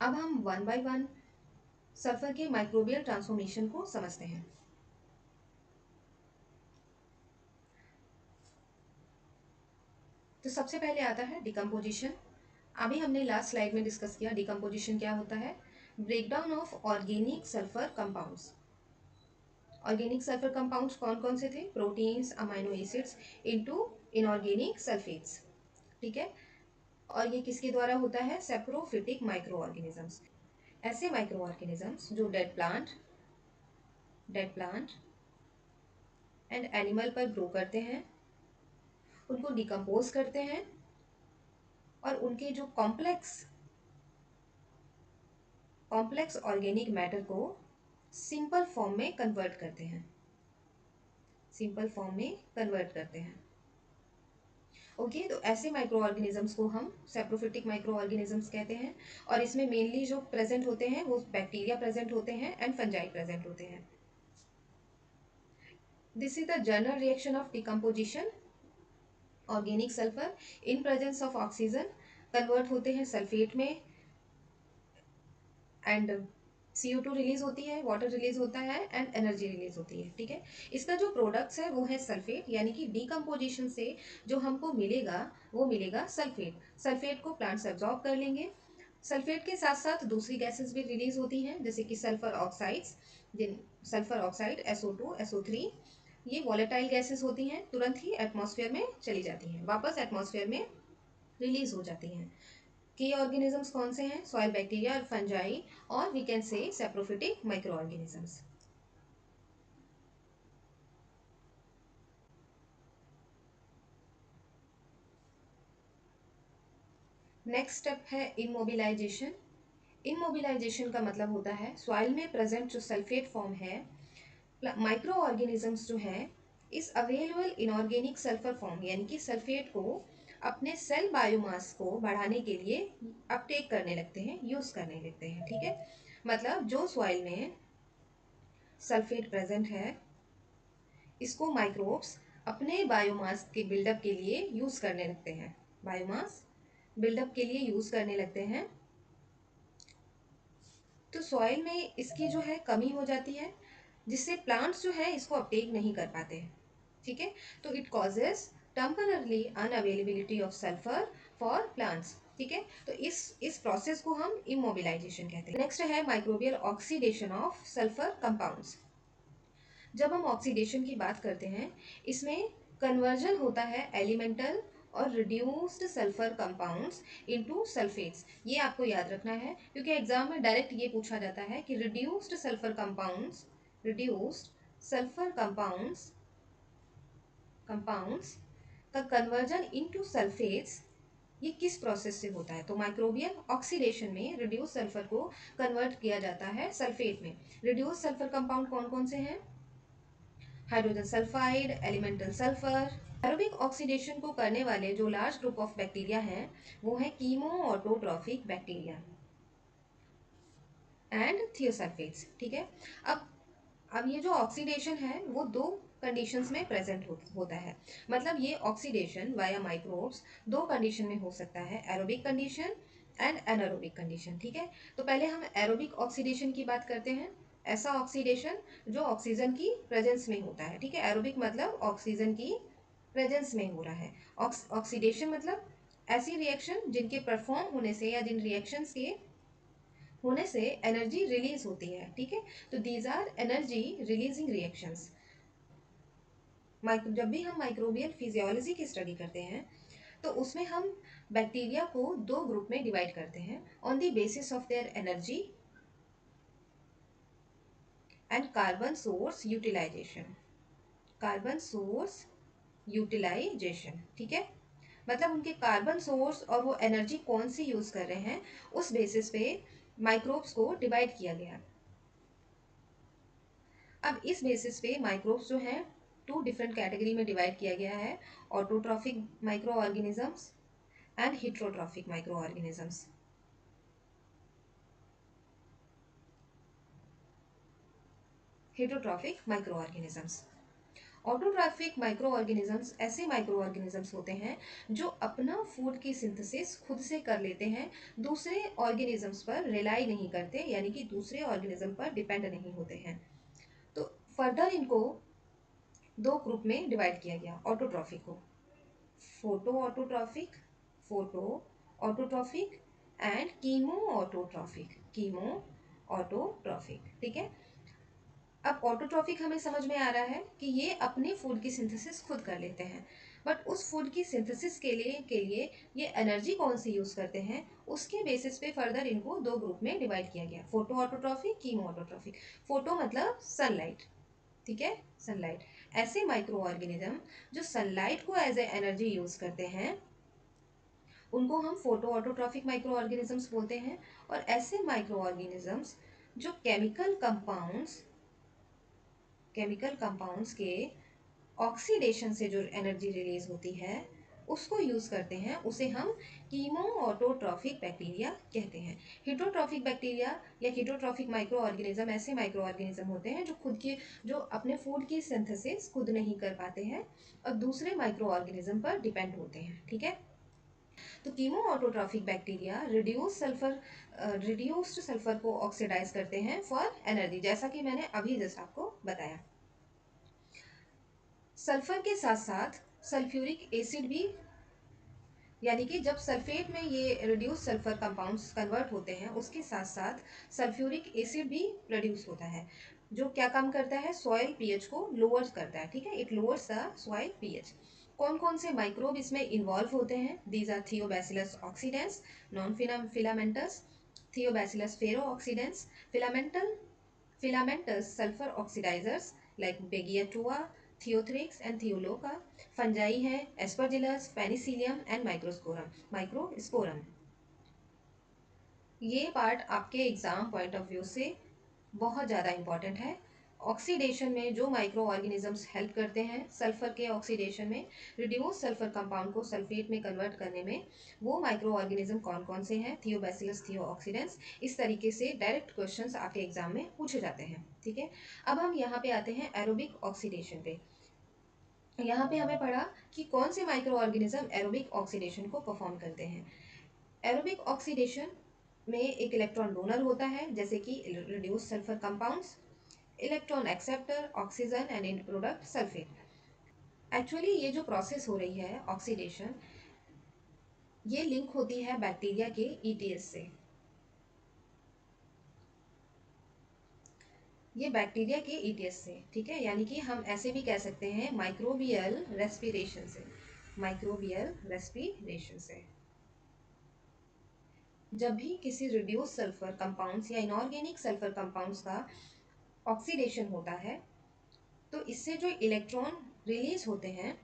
अब हम one by one sulphur के माइक्रोबियल ट्रांसफॉर्मेशन को समझते हैं। तो सबसे पहले आता है डिकम्पोजिशन। अभी हमने लास्ट स्लाइड में डिस्कस किया डिकम्पोजिशन क्या होता है। Breakdown of organic sulphur compounds. Organic sulphur compounds कौन कौन से थे? Proteins, amino acids into inorganic sulphates. ठीक है। और ये किसके द्वारा होता है? Saprophytic micro organisms. ऐसे माइक्रो ऑर्गेनिजम्स जो डेड प्लांट एंड एनिमल पर ग्रो करते हैं, उनको डिकम्पोज करते हैं और उनके जो कॉम्प्लेक्स ऑर्गेनिक मैटर को सिंपल फॉर्म में कन्वर्ट करते हैं। ओके, तो ऐसे माइक्रो ऑर्गेनिजम्स को हम सेप्रोफिटिक माइक्रो ऑर्गेनिजम्स कहते हैं। और इसमें मेनली जो प्रेजेंट होते हैं वो बैक्टीरिया प्रेजेंट होते हैं एंड फंजाई प्रेजेंट होते हैं। This is the general reaction of decomposition. Organic sulphur in presence of oxygen convert होते हैं सल्फेट में एंड CO2 रिलीज होती है, वाटर रिलीज होता है एंड एनर्जी रिलीज होती है। ठीक है। इसका जो प्रोडक्ट्स है वो है सल्फेट, यानी कि डिकम्पोजिशन से जो हमको मिलेगा वो मिलेगा सल्फेट। सल्फेट को प्लांट्स एब्जॉर्ब कर लेंगे। सल्फेट के साथ साथ दूसरी गैसेस भी रिलीज होती हैं, जैसे कि सल्फर ऑक्साइड्स, जिन सल्फर ऑक्साइड SO2 SO3, ये वॉलेटाइल गैसेस होती हैं, तुरंत ही एटमॉस्फेयर में चली जाती हैं, वापस एटमॉस्फेयर में रिलीज हो जाती हैं। की ऑर्गेनिजम्स कौन से हैं? सॉइल बैक्टीरिया और फंजाई, और we can say saprophytic micro organisms. Next step है इमोबिलाइजेशन। इमोबिलाइजेशन का मतलब होता है सॉइल में प्रेजेंट जो सल्फेट फॉर्म है, माइक्रो ऑर्गेनिजम्स जो है इस अवेलेबल इनऑर्गेनिक सल्फर फॉर्म यानी कि सल्फेट को अपने सेल बायोमास को बढ़ाने के लिए अपटेक करने लगते हैं, यूज करने लगते हैं। ठीक है। मतलब जो सॉइल में सल्फेट प्रेजेंट है, इसको माइक्रोब्स अपने बायोमास के बिल्डअप के लिए यूज करने लगते हैं, बायोमास बिल्डअप के लिए यूज करने लगते हैं। तो सॉइल में इसकी जो है कमी हो जाती है, जिससे प्लांट्स जो है इसको अपटेक नहीं कर पाते। ठीक है। तो it causes temporarily unavailability of sulphur for plants. ठीक है। तो इस प्रोसेस को हम इमोबिलाइजेशन कहते हैं। नेक्स्ट है microbial oxidation of sulphur compounds. जब हम ऑक्सीडेशन की बात करते हैं, इसमें कन्वर्जन होता है एलिमेंटल और reduced sulphur compounds into sulphates. ये आपको याद रखना है, क्योंकि एग्जाम में डायरेक्ट ये पूछा जाता है कि रिड्यूस्ड सल्फर कंपाउंड्स का कन्वर्जन इनटू सल्फेट्स ये किस प्रोसेस से होता है? तो माइक्रोबियल ऑक्सीडेशन में रिड्यूस सल्फर को कन्वर्ट किया जाता है सल्फेट में। रिड्यूस सल्फर कंपाउंड कौन कौन से हैं? Hydrogen sulphide, elemental sulphur. Aerobic oxidation को करने वाले जो लार्ज ग्रुप ऑफ बैक्टीरिया हैं वो है कीमो ऑटोट्रॉफिक बैक्टीरिया एंड थियोसल्फेट्स। ठीक है। अब ये जो ऑक्सीडेशन है वो दो कंडीशंस में प्रेजेंट होता है। मतलब ये ऑक्सीडेशन वाया माइक्रोब्स दो कंडीशन में हो सकता है, aerobic condition and anaerobic condition. ठीक है। तो पहले हम एरोबिक ऑक्सीडेशन की बात करते हैं। ऐसा ऑक्सीडेशन जो ऑक्सीजन की प्रेजेंस में होता है। ठीक है। एरोबिक मतलब ऑक्सीजन की प्रेजेंस में हो रहा है। ऑक्सीडेशन मतलब ऐसी रिएक्शन जिनके परफॉर्म होने से या जिन रिएक्शंस के होने से एनर्जी रिलीज होती है। ठीक है। तो these are energy releasing reactions. जब भी हम माइक्रोबियल फिजियोलॉजी की स्टडी करते हैं तो उसमें हम बैक्टीरिया को दो ग्रुप में डिवाइड करते हैं on the basis of their energy and carbon source utilisation. ठीक है। मतलब उनके कार्बन सोर्स और वो एनर्जी कौन सी यूज कर रहे हैं, उस बेसिस पे माइक्रोब्स को डिवाइड किया गया। अब इस बेसिस पे माइक्रोब्स जो हैं टू डिफरेंट कैटेगरी में डिवाइड किया गया है, autotrophic micro organisms and heterotrophic micro organisms. Heterotrophic micro organisms. Autotrophic micro organisms ऐसे माइक्रो ऑर्गेनिजम्स होते हैं जो अपना फूड की सिंथेसिस खुद से कर लेते हैं, दूसरे ऑर्गेनिजम्स पर रिलाई नहीं करते, यानी कि दूसरे ऑर्गेनिज्म पर डिपेंड नहीं होते हैं। तो फर्दर इनको दो ग्रुप में डिवाइड किया गया ऑटोट्रॉफिक को, photo autotrophic, photo autotrophic and chemo autotrophic, chemo autotrophic. ठीक है, अब ऑटोट्रॉफिक हमें समझ में आ रहा है कि ये अपने फूड की सिंथेसिस खुद कर लेते हैं, बट उस फूड की सिंथेसिस के लिए ये एनर्जी कौन सी यूज करते हैं, उसके बेसिस पे फर्दर इनको दो ग्रुप में डिवाइड किया गया, photo autotrophic, chemo autotrophic. Photo मतलब सनलाइट, ठीक है, सनलाइट। ऐसे माइक्रो ऑर्गेनिज्म जो सनलाइट को एज ए एनर्जी यूज करते हैं उनको हम फोटो ऑटोट्रॉफिक माइक्रो ऑर्गेनिजम्स बोलते हैं। और ऐसे माइक्रो ऑर्गेनिजम्स जो केमिकल कंपाउंड्स के ऑक्सीडेशन से जो एनर्जी रिलीज होती है उसको यूज करते हैं, उसे हम कीमो ऑटोट्रॉफिक बैक्टीरिया कहते हैं। हिटोट्रॉफिक बैक्टीरिया या हिटोट्रॉफिक माइक्रो ऑर्गेनिज्म ऐसे माइक्रो ऑर्गेनिज्म होते हैं जो अपने फूड की सिंथेसिस खुद नहीं कर पाते हैं और दूसरे माइक्रो ऑर्गेनिज्म पर डिपेंड होते हैं। ठीक है, तो chemo autotrophic bacteria reduced sulphur को ऑक्सीडाइज करते हैं फॉर एनर्जी, जैसा कि मैंने अभी जस्ट आपको बताया। सल्फर के साथ साथ सल्फ्यूरिक एसिड भी, यानी कि जब सल्फेट में ये रिड्यूस सल्फर कंपाउंड्स कन्वर्ट होते हैं उसके साथ साथ सल्फ्यूरिक एसिड भी प्रोड्यूस होता है, जो क्या काम करता है, सॉइल पीएच को लोअर करता है। ठीक है, it lowers the soil pH. कौन कौन से माइक्रोब इसमें इन्वॉल्व होते हैं, these are Thiobacillus oxidans, non filamentous, Thiobacillus ferrooxidans, filamentous sulfur oxidizers like Begiatua, Theothrix and Theoloca, fungi है एस्परजिलस, पेनिसिलियम एंड माइक्रोस्पोरम। ये पार्ट आपके एग्जाम पॉइंट ऑफ व्यू से बहुत ज़्यादा इंपॉर्टेंट है। ऑक्सीडेशन में जो माइक्रो ऑर्गेनिजम्स हेल्प करते हैं सल्फर के ऑक्सीडेशन में, रिड्यूस सल्फर कंपाउंड को सल्फेट में कन्वर्ट करने में, वो माइक्रो ऑर्गेनिज्म कौन कौन से हैं, थियोबैसिलस, थियोऑक्सीडेंस। इस तरीके से डायरेक्ट क्वेश्चंस आपके एग्जाम में पूछे जाते हैं। ठीक है, अब हम यहाँ पे आते हैं एरोबिक ऑक्सीडेशन पे। यहाँ पे हमें पढ़ा कि कौन से माइक्रो ऑर्गेनिज्म एरोबिक ऑक्सीडेशन को परफॉर्म करते हैं। एरोबिक ऑक्सीडेशन में एक इलेक्ट्रॉन डोनर होता है, जैसे कि reduce sulphur compounds, electron acceptor, oxygen and and product sulphate. Actually ये जो प्रोसेस हो रही है ऑक्सीडेशन, ये लिंक होती है बैक्टीरिया के ईटीएस से। ये बैक्टीरिया के ईटीएस से, ठीक है, यानी कि हम ऐसे भी कह सकते हैं माइक्रोबियल रेस्पिरेशन से, माइक्रोबियल रेस्पिरेशन से। जब भी किसी रिड्यूस सल्फर कंपाउंड्स या इनऑर्गेनिक सल्फर कंपाउंड्स का ऑक्सीडेशन होता है तो इससे जो इलेक्ट्रॉन रिलीज होते हैं,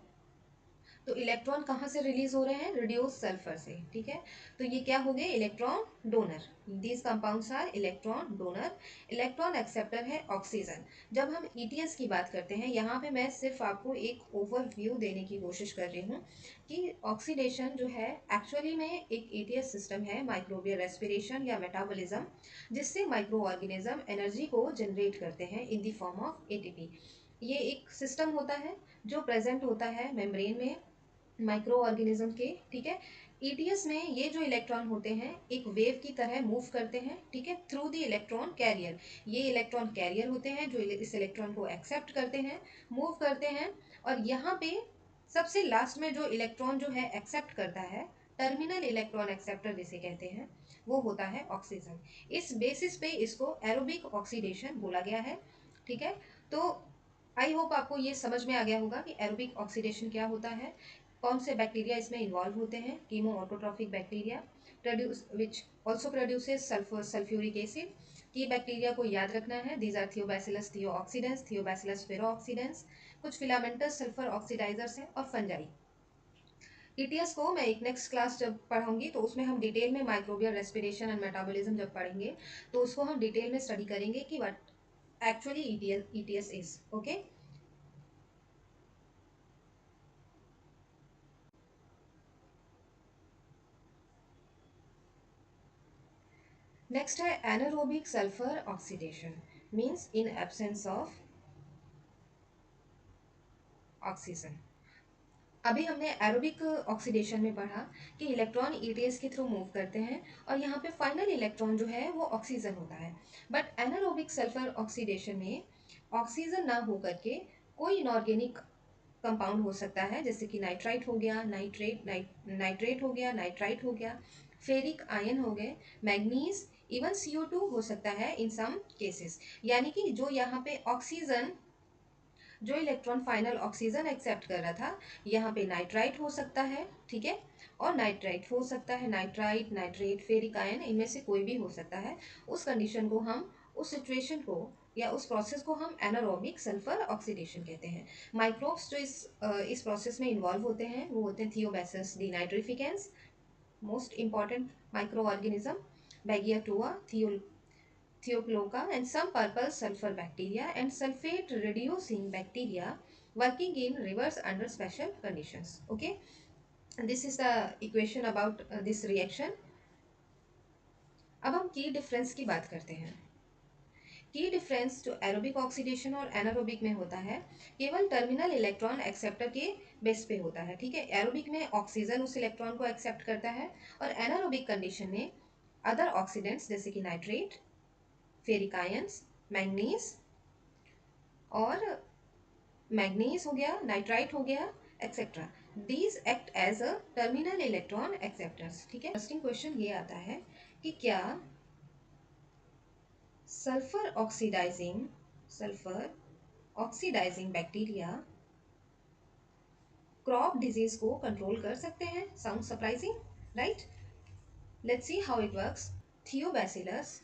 तो इलेक्ट्रॉन कहाँ से रिलीज हो रहे हैं, रिड्यूस सल्फर से। ठीक है, तो ये क्या हो गए, electron donor. These compounds are electron donor. Electron acceptor है ऑक्सीजन। जब हम ईटीएस की बात करते हैं, यहाँ पे मैं सिर्फ आपको एक ओवरव्यू देने की कोशिश कर रही हूँ कि ऑक्सीडेशन जो है एक्चुअली में एक ईटीएस सिस्टम है, माइक्रोबियल रेस्पिरेशन या मेटाबॉलिज्म, जिससे माइक्रो ऑर्गेनिज्म एनर्जी को जनरेट करते हैं in the form of ATP. ये एक सिस्टम होता है जो प्रेजेंट होता है मेम्ब्रेन में माइक्रो ऑर्गेनिज्म के। ठीक है, ईटीएस में ये जो इलेक्ट्रॉन होते हैं एक वेव की तरह मूव करते हैं, ठीक है, थ्रू द इलेक्ट्रॉन कैरियर। ये इलेक्ट्रॉन कैरियर होते हैं जो इस इलेक्ट्रॉन को एक्सेप्ट करते हैं, मूव करते हैं, और यहाँ पे सबसे लास्ट में जो इलेक्ट्रॉन जो है एक्सेप्ट करता है, टर्मिनल इलेक्ट्रॉन एक्सेप्टर जिसे कहते हैं, वो होता है ऑक्सीजन। इस बेसिस पे इसको एरोबिक ऑक्सीडेशन बोला गया है। ठीक है, तो आई होप आपको ये समझ में आ गया होगा कि एरोबिक ऑक्सीडेशन क्या होता है, कौन से बैक्टीरिया इसमें इन्वॉल्व होते हैं। Chemo autotrophic bacteria which also produces sulphur sulphuric acid. की बैक्टीरिया को याद रखना है, दीज आर थियोबैसिलस, थियोऑक्सीडेंस, थियोबैसिलस फेरोऑक्सीडेंस। कुछ फिलामेंटस सल्फर ऑक्सीडाइजर्स हैं, और फंजाई। ईटीएस को मैं एक नेक्स्ट क्लास जब पढ़ाऊंगी तो उसमें हम डिटेल में माइक्रोबियल रेस्पिरेशन एंड मेटाबॉलिज्म जब पढ़ेंगे तो उसको हम डिटेल में स्टडी करेंगे कि what actually ETS is. Okay, next है anaerobic sulphur oxidation, means in absence of oxygen. अभी हमने एरोबिक ऑक्सीडेशन में पढ़ा कि इलेक्ट्रॉन ईटीएस के थ्रू मूव करते हैं और यहाँ पे फाइनल इलेक्ट्रॉन जो है वो ऑक्सीजन होता है। बट एनारोबिक सल्फर ऑक्सीडेशन में ऑक्सीजन ना हो करके कोई इनऑर्गेनिक कंपाउंड हो सकता है, जैसे कि नाइट्राइट हो गया, नाइट्रेट हो गया, नाइट्राइट हो गया, फेरिक आयन हो गए, मैग्नीज, इवन CO2 हो सकता है इन सम केसेस। यानी कि जो यहाँ पे ऑक्सीजन, जो इलेक्ट्रॉन फाइनल ऑक्सीजन एक्सेप्ट कर रहा था, यहाँ पे नाइट्राइट हो सकता है, ठीक है, और नाइट्राइट हो सकता है, नाइट्राइट, नाइट्रेट, फेरिक आयन, इनमें से कोई भी हो सकता है। उस कंडीशन को हम, उस सिचुएशन को या उस प्रोसेस को हम एनारोबिक सल्फर ऑक्सीडेशन कहते हैं। माइक्रोब्स जो इस प्रोसेस में इन्वॉल्व होते हैं वो होते हैं Thiobacillus denitrificans, most important microorganism, Beggiatoa, Theoploca, and some purple sulfur bacteria and sulfate reducing bacteria working in reverse under special conditions. Okay, and this is the equation about this reaction. अब हम की difference की बात करते हैं। की difference जो aerobic oxidation और एनारोबिक में होता है, केवल टर्मिनल इलेक्ट्रॉन एक्सेप्टर के बेस पे होता है, ठीक है। एरोबिक में ऑक्सीजन उस इलेक्ट्रॉन को एक्सेप्ट करता है और एनारोबिक कंडीशन में अदर ऑक्सीडेंट्स जैसे कि नाइट्रेट, फेरिक आयंस, मैंगनीज, और मैग्नीज हो गया, नाइट्राइट हो गया, etcetera, these act as a terminal electron acceptors, ठीक है। इंटरेस्टिंग क्वेश्चन ये आता है कि क्या sulphur oxidising bacteria crop disease को कंट्रोल कर सकते हैं? Sound surprising, right? Let's see how it works. Thiobacillus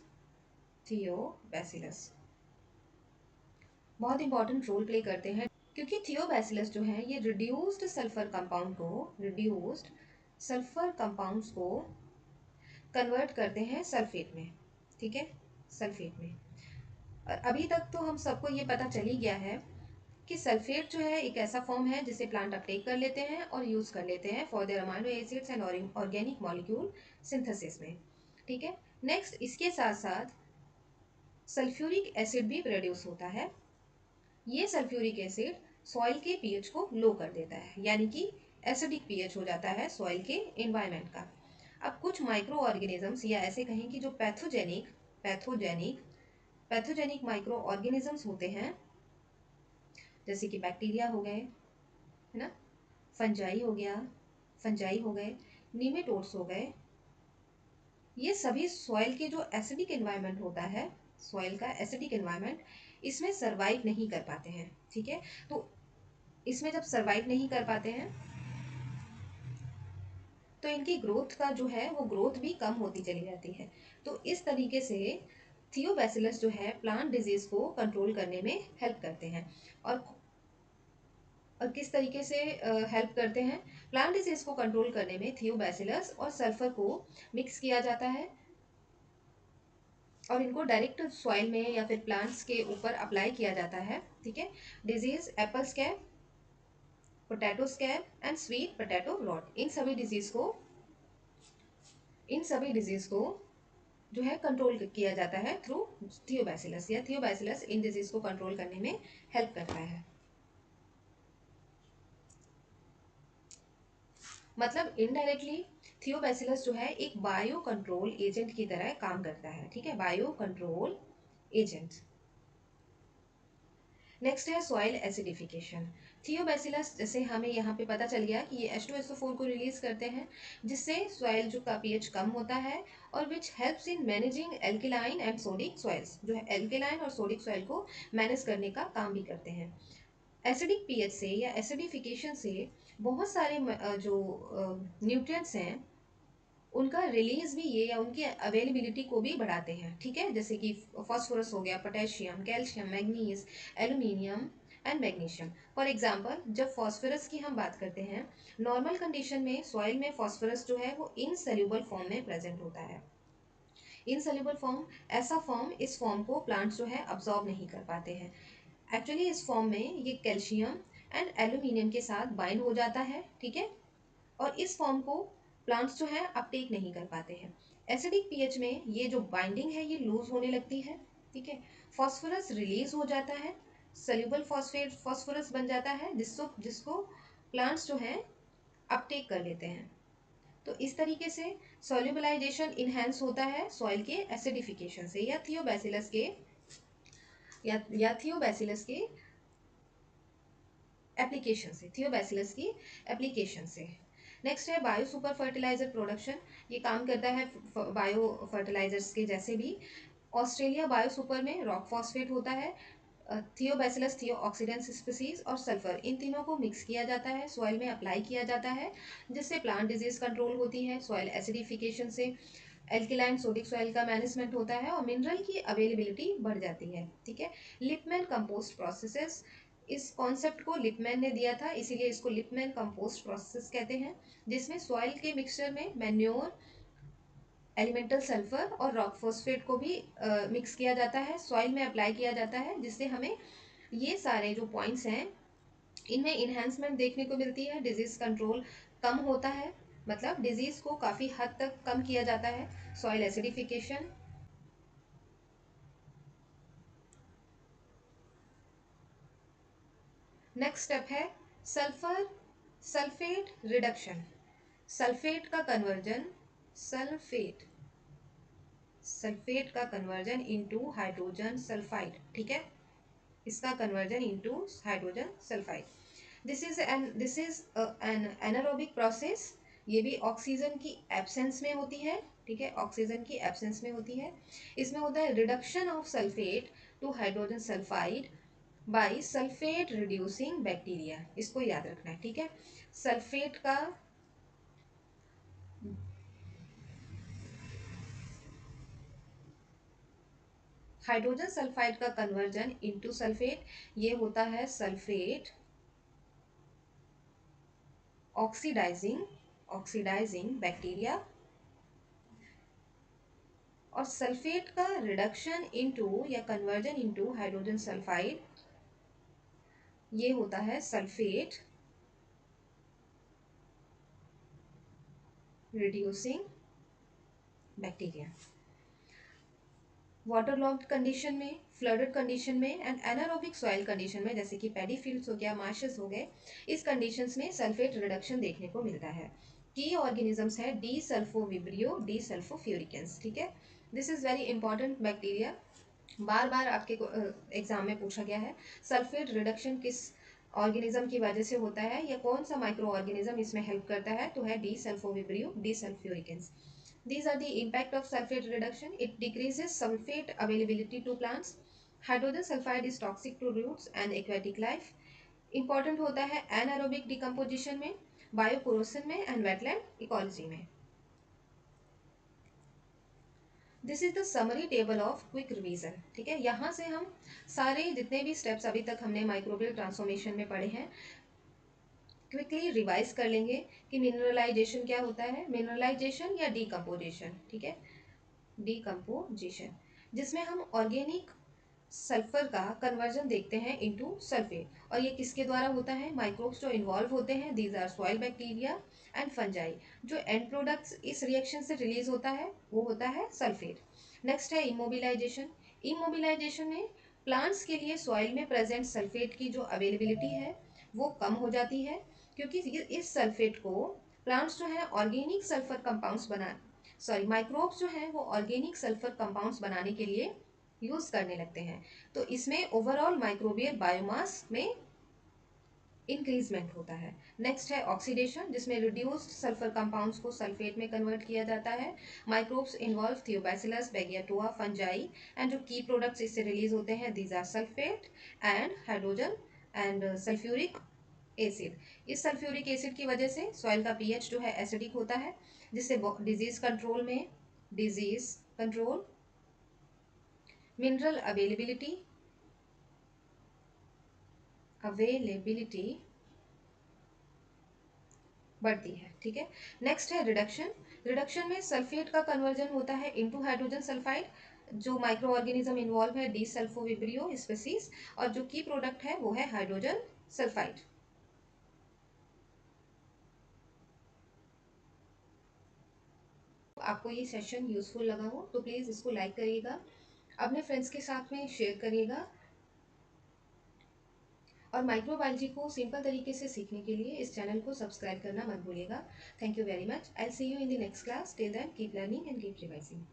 Thiobacillus बहुत इंपॉर्टेंट रोल प्ले करते हैं, क्योंकि थियोबैसिलस जो है ये रिड्यूस्ड सल्फर कंपाउंड्स को कन्वर्ट करते हैं सल्फेट में, ठीक है, सल्फेट में। और अभी तक तो हम सबको ये पता चल ही गया है कि सल्फेट जो है एक ऐसा फॉर्म है जिसे प्लांट अपटेक कर लेते हैं और यूज कर लेते हैं for their amino acids and organic molecule synthesis में, ठीक है। नेक्स्ट, इसके साथ साथ सल्फ्यूरिक एसिड भी प्रोड्यूस होता है। ये सल्फ्यूरिक एसिड सॉइल के पीएच को लो कर देता है, यानी कि एसिडिक पीएच हो जाता है सॉइल के एनवायरनमेंट का। अब कुछ माइक्रो ऑर्गेनिजम्स, या ऐसे कहें कि जो पैथोजेनिक माइक्रो ऑर्गेनिजम्स होते हैं, जैसे कि बैक्टीरिया हो गए, है ना, फंजाई हो गए, नीमेटोड्स हो गए, ये सभी सॉइल के जो एसिडिक एनवायरनमेंट होता है, सॉइल का एसिडिक एनवायरनमेंट, इसमें सरवाइव नहीं कर पाते हैं, ठीक है। तो इसमें जब सरवाइव नहीं कर पाते हैं तो इनकी ग्रोथ का जो है वो ग्रोथ भी कम होती चली जाती है। तो इस तरीके से थियोबैसिलस जो है प्लांट डिजीज को कंट्रोल करने में हेल्प करते हैं। और किस तरीके से हेल्प करते हैं? प्लांट डिजीज को कंट्रोल करने में थियोबैसिलस और सल्फर को मिक्स किया जाता है और इनको डायरेक्ट सॉइल में या फिर प्लांट्स के ऊपर अप्लाई किया जाता है, ठीक है। Disease apple scab, potato scab and sweet potato rot, इन सभी डिजीज को जो है कंट्रोल किया जाता है थ्रू थियोबैसिलस, या थियोबैसिलस इन डिजीज को कंट्रोल करने में हेल्प करता है। मतलब इनडायरेक्टली थियोबैसिलस जो है एक बायो कंट्रोल एजेंट की तरह काम करता है, ठीक है, बायो कंट्रोल एजेंट। नेक्स्ट है सॉइल एसिडिफिकेशन। थियोबैसिलस, जैसे हमें यहाँ पे पता चल गया कि ये H2SO4 को रिलीज करते हैं, जिससे सॉइल जो का पीएच कम होता है, और which helps in managing alkaline and sodic soils, जो है एल्केलाइन और सोडिक सॉइल को मैनेज करने का काम भी करते हैं। एसिडिक पीएच से या एसिडिफिकेशन से बहुत सारे जो न्यूट्रिएंट्स हैं उनका रिलीज भी ये, या उनकी अवेलेबिलिटी को भी बढ़ाते हैं, ठीक है। जैसे कि फॉस्फोरस हो गया, potassium, calcium, manganese, aluminium and magnesium. For example, जब फॉस्फोरस की हम बात करते हैं, नॉर्मल कंडीशन में सॉइल में फॉस्फोरस जो है वो इनसोल्यूबल फॉर्म में प्रेजेंट होता है। इनसोल्यूबल फॉर्म, ऐसा फॉर्म, इस फॉर्म को प्लांट्स जो है अब्जॉर्ब नहीं कर पाते हैं। एक्चुअली इस फॉर्म में ये कैल्शियम एंड एल्यूमिनियम के साथ बाइंड हो जाता है, ठीक है, और इस फॉर्म को प्लांट्स जो है अपटेक नहीं कर पाते हैं। एसिडिक पीएच में ये जो बाइंडिंग है ये लूज होने लगती है, ठीक है, फॉस्फोरस रिलीज हो जाता है, सल्यूबल फॉस्फेट फॉस्फोरस बन जाता है, जिसको जिसको प्लांट्स जो हैं अपटेक कर लेते हैं। तो इस तरीके से सॉल्युबलाइजेशन इनहेंस होता है सॉइल के एसिडिफिकेशन से या थियोबैसिलस के थियोबैसिलस के एप्लीकेशन से, थियोबैसिलस की एप्लीकेशन से। नेक्स्ट है बायो सुपर फर्टिलाइजर प्रोडक्शन। ये काम करता है बायो फर्टिलाइजर्स के जैसे भी। ऑस्ट्रेलिया बायो सुपर में रॉक फॉस्फेट होता है, थियोबैसिलस थियोऑक्सीडेंस स्पीसीज और सल्फर, इन तीनों को मिक्स किया जाता है, सॉइल में अप्लाई किया जाता है, जिससे प्लांट डिजीज कंट्रोल होती है, सॉइल एसिडिफिकेशन से एल्किलाइन सोडिक सॉइल का मैनेजमेंट होता है और मिनरल की अवेलेबिलिटी बढ़ जाती है। ठीक है। लिपमैन कंपोस्ट प्रोसेसेस, इस कॉन्सेप्ट को लिपमैन ने दिया था, इसीलिए इसको लिपमैन कंपोस्ट प्रोसेस कहते हैं, जिसमें सॉइल के मिक्सचर में मैन्योर, एलिमेंटल सल्फर और रॉक फॉस्फेट को भी मिक्स किया जाता है, सॉइल में अप्लाई किया जाता है, जिससे हमें ये सारे जो पॉइंट्स हैं इनमें इन्हेंसमेंट देखने को मिलती है, डिजीज कंट्रोल कम होता है, मतलब डिजीज को काफ़ी हद तक कम किया जाता है, सॉइल एसिडिफिकेशन। नेक्स्ट स्टेप है सल्फर सल्फेट रिडक्शन। सल्फेट का कन्वर्जन सल्फेट सल्फेट का कन्वर्जन इनटू हाइड्रोजन सल्फाइड। ठीक है, इसका conversion into hydrogen sulphide. This is anaerobic process. ये भी ऑक्सीजन की एब्सेंस में होती है। ठीक है, ऑक्सीजन की एब्सेंस में होती है। इसमें होता है reduction of sulphate to hydrogen sulphide by sulphate reducing bacteria. इसको याद रखना है। ठीक है, सल्फेट का हाइड्रोजन सल्फाइड का कन्वर्जन इनटू सल्फेट, ये होता है सल्फेट ऑक्सीडाइजिंग ऑक्सीडाइजिंग बैक्टीरिया, और सल्फेट का रिडक्शन इनटू या कन्वर्जन इनटू हाइड्रोजन सल्फाइड, ये होता है sulphate reducing bacteria. Water locked condition में, फ्लडेड कंडीशन में एंड एनारोबिक सॉइल कंडीशन में, जैसे कि पैडी फील्ड्स हो गया, मार्शेस हो गए, इस कंडीशंस में सल्फेट रिडक्शन देखने को मिलता है। की ऑर्गेनिजम्स है डी सल्फोविब्रियो, डी सल्फोफ्यूरिकेंस। ठीक है, this is very important bacteria, बार बार आपके एग्जाम में पूछा गया है। सल्फेट रिडक्शन किस ऑर्गेनिज्म की वजह से होता है या कौन सा माइक्रो ऑर्गेनिज्म इसमें हेल्प करता है, तो है D sulfovibrio, D sulfuricans. These are the impact of sulfate reduction. It decreases sulfate availability to plants. Hydrogen sulfide is toxic to roots and aquatic life. Important होता है anaerobic decomposition में, biocorrosion में and wetland ecology में। This is the summary table of quick revision. ठीक है, यहाँ से हम सारे जितने भी स्टेप्स अभी तक हमने माइक्रोबियल ट्रांसफॉर्मेशन में पढ़े हैं क्विकली रिवाइज कर लेंगे कि मिनरलाइजेशन क्या होता है, मिनरलाइजेशन या डीकम्पोजिशन। ठीक है, डीकम्पोजिशन, जिसमें हम ऑर्गेनिक सल्फर का कन्वर्जन देखते हैं इनटू सल्फेट, और ये किसके द्वारा होता है, माइक्रोब्स जो इन्वॉल्व होते हैं, these are soil bacteria and fungi. जो एंड प्रोडक्ट्स इस रिएक्शन से रिलीज होता है वो होता है सल्फेट। नेक्स्ट है इमोबिलाइजेशन। इमोबिलाइजेशन में प्लांट्स के लिए सॉइल में प्रेजेंट सल्फेट की जो अवेलेबिलिटी है वो कम हो जाती है, क्योंकि इस सल्फेट को प्लांट्स जो है ऑर्गेनिक सल्फर कंपाउंड्स बना सॉरी माइक्रोब्स जो है वो ऑर्गेनिक सल्फर कंपाउंड्स बनाने के लिए यूज करने लगते हैं। तो इसमें ओवरऑल माइक्रोबियल बायोमास में इंक्रीजमेंट होता है। नेक्स्ट है ऑक्सीडेशन, जिसमें रिड्यूस्ड सल्फर कंपाउंड्स को सल्फेट में कन्वर्ट किया जाता है। Microbes involve Thiobacillus, Beggiatoa, fungi, and जो की प्रोडक्ट्स इससे रिलीज होते हैं these are sulphate and hydrogen and sulphuric acid. इस सल्फ्यूरिक एसिड की वजह से सॉइल का पीएच जो है एसिडिक होता है, जिससे डिजीज कंट्रोल में डिजीज कंट्रोल, मिनरल अवेलेबिलिटी बढ़ती है। ठीक है, नेक्स्ट है रिडक्शन। रिडक्शन में सल्फेट का कन्वर्जन होता है इनटू हाइड्रोजन सल्फाइड। जो माइक्रो ऑर्गेनिज्म इन्वॉल्व है डी सल्फोविब्रियो स्पीसीज, और जो की प्रोडक्ट है वो है हाइड्रोजन सल्फाइड। आपको ये सेशन यूजफुल लगा हो तो प्लीज़ इसको लाइक करिएगा, अपने फ्रेंड्स के साथ में शेयर करिएगा। और माइक्रोबायोलॉजी को सिंपल तरीके से सीखने के लिए इस चैनल को सब्सक्राइब करना मत भूलिएगा। Thank you very much. I see you in the next class. Till then keep learning and keep revising.